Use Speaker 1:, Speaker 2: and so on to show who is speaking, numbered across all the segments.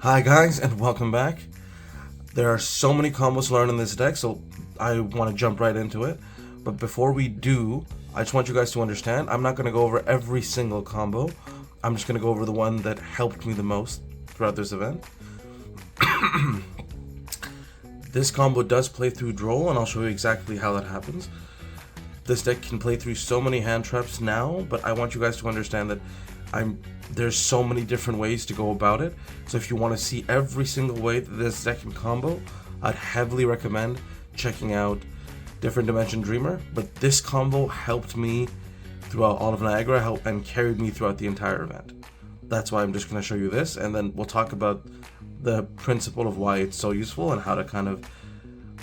Speaker 1: Hi guys, and welcome back. There are so many combos to learn in this deck, so I want to jump right into it. But before we do, I just want you guys to understand, I'm not going to go over every single combo. I'm just going to go over the one that helped me the most throughout this event. This combo does play through Droll, and I'll show you exactly how that happens. This deck can play through so many hand traps now, but I want you guys to understand that there's so many different ways to go about it. So if you want to see every single way that this deck can combo, I'd heavily recommend checking out Different Dimension Dreamer. But this combo helped me throughout all of Niagara and carried me throughout the entire event. That's why I'm just going to show you this, and then we'll talk about the principle of why it's so useful and how to kind of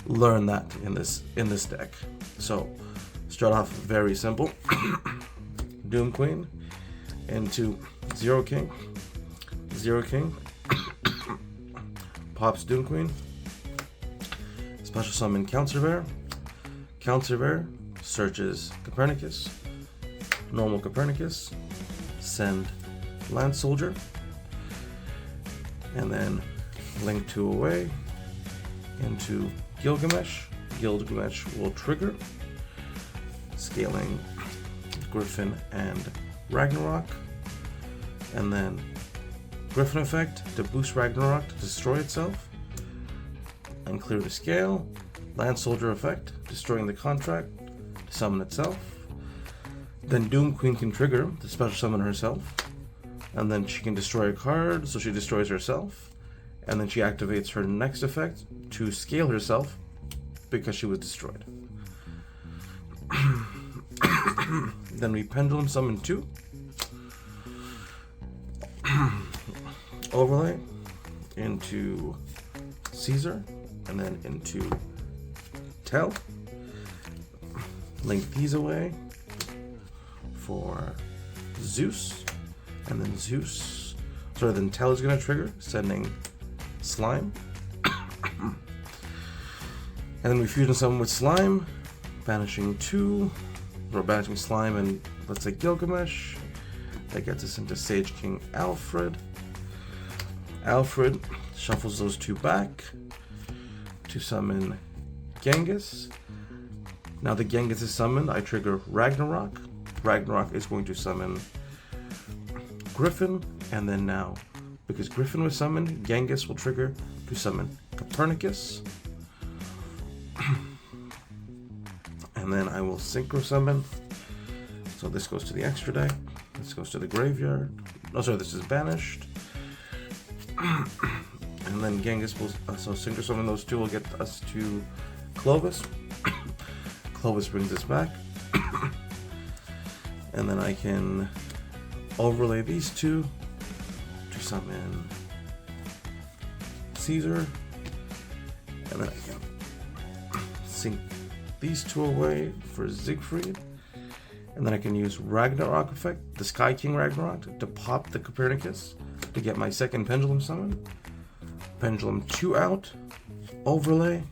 Speaker 1: learn that in this deck. So start off very simple. Doom Queen into Zero King, pops Doom Queen, special summon Count Surveyor, searches Copernicus, normal Copernicus, send Land Soldier, and then link 2 away into Gilgamesh. Gilgamesh will trigger, scaling Griffin and Ragnarok, and then Griffin effect to boost Ragnarok to destroy itself and clear the scale. Land Soldier effect, destroying the contract to summon itself. Then Doom Queen can trigger to special summon herself, and then she can destroy a card, so she destroys herself, and then she activates her next effect to scale herself because she was destroyed. Then we Pendulum Summon 2, overlay into Caesar, and then into Tell. Link these away for Zeus, and then then Tell is going to trigger, sending Slime. And then we fusion summon with Slime, banishing 2, or banishing Slime and let's say Gilgamesh. That gets us into Sage King Alfred. Alfred shuffles those 2 back to summon Genghis. Now the Genghis is summoned, I trigger Ragnarok. Ragnarok is going to summon Griffin, and then now, because Griffin was summoned, Genghis will trigger to summon Copernicus. And then I will Synchro Summon. So this goes to the extra deck. This goes to the graveyard. Oh, sorry, this is banished. And then Genghis will, so Synchro Summon those 2 will get us to Clovis. Clovis brings us back. And then I can overlay these 2 to summon Caesar. And then I can sync these 2 away for Siegfried. And then I can use Ragnarok effect, the Sky King Ragnarok, to pop the Copernicus to get my second Pendulum Summon. Pendulum 2 out, overlay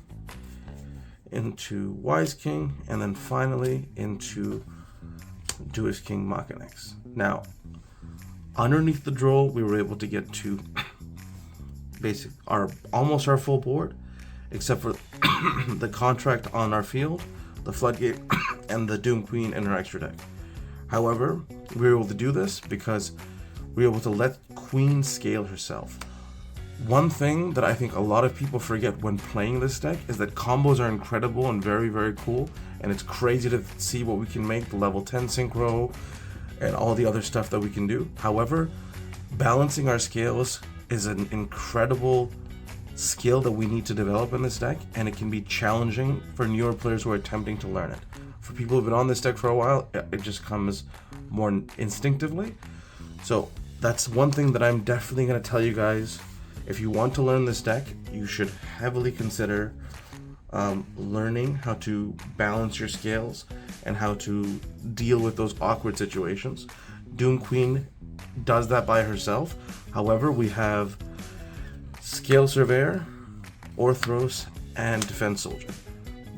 Speaker 1: into Wise King, and then finally into Jewish King Machinex. Now, underneath the Droll, we were able to get to almost our full board, except for the contract on our field, the Floodgate, and the Doom Queen in her extra deck. However, we were able to do this because we were able to let Queen scale herself. One thing that I think a lot of people forget when playing this deck is that combos are incredible and very, very cool, and it's crazy to see what we can make, the level 10 synchro, and all the other stuff that we can do. However, balancing our scales is an incredible skill that we need to develop in this deck, and it can be challenging for newer players who are attempting to learn it. For people who've been on this deck for a while, it just comes more instinctively. So that's one thing that I'm definitely going to tell you guys. If you want to learn this deck, you should heavily consider learning how to balance your scales and how to deal with those awkward situations. Doom Queen does that by herself. However, we have Scale Surveyor, Orthros, and Defense Soldier.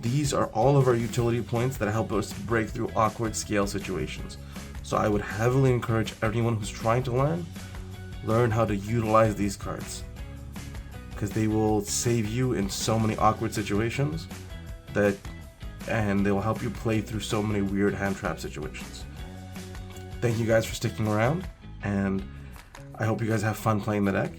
Speaker 1: These are all of our utility points that help us break through awkward scale situations. So I would heavily encourage anyone who's trying to learn how to utilize these cards, because they will save you in so many awkward situations and they will help you play through so many weird hand trap situations. Thank you guys for sticking around, and I hope you guys have fun playing the deck.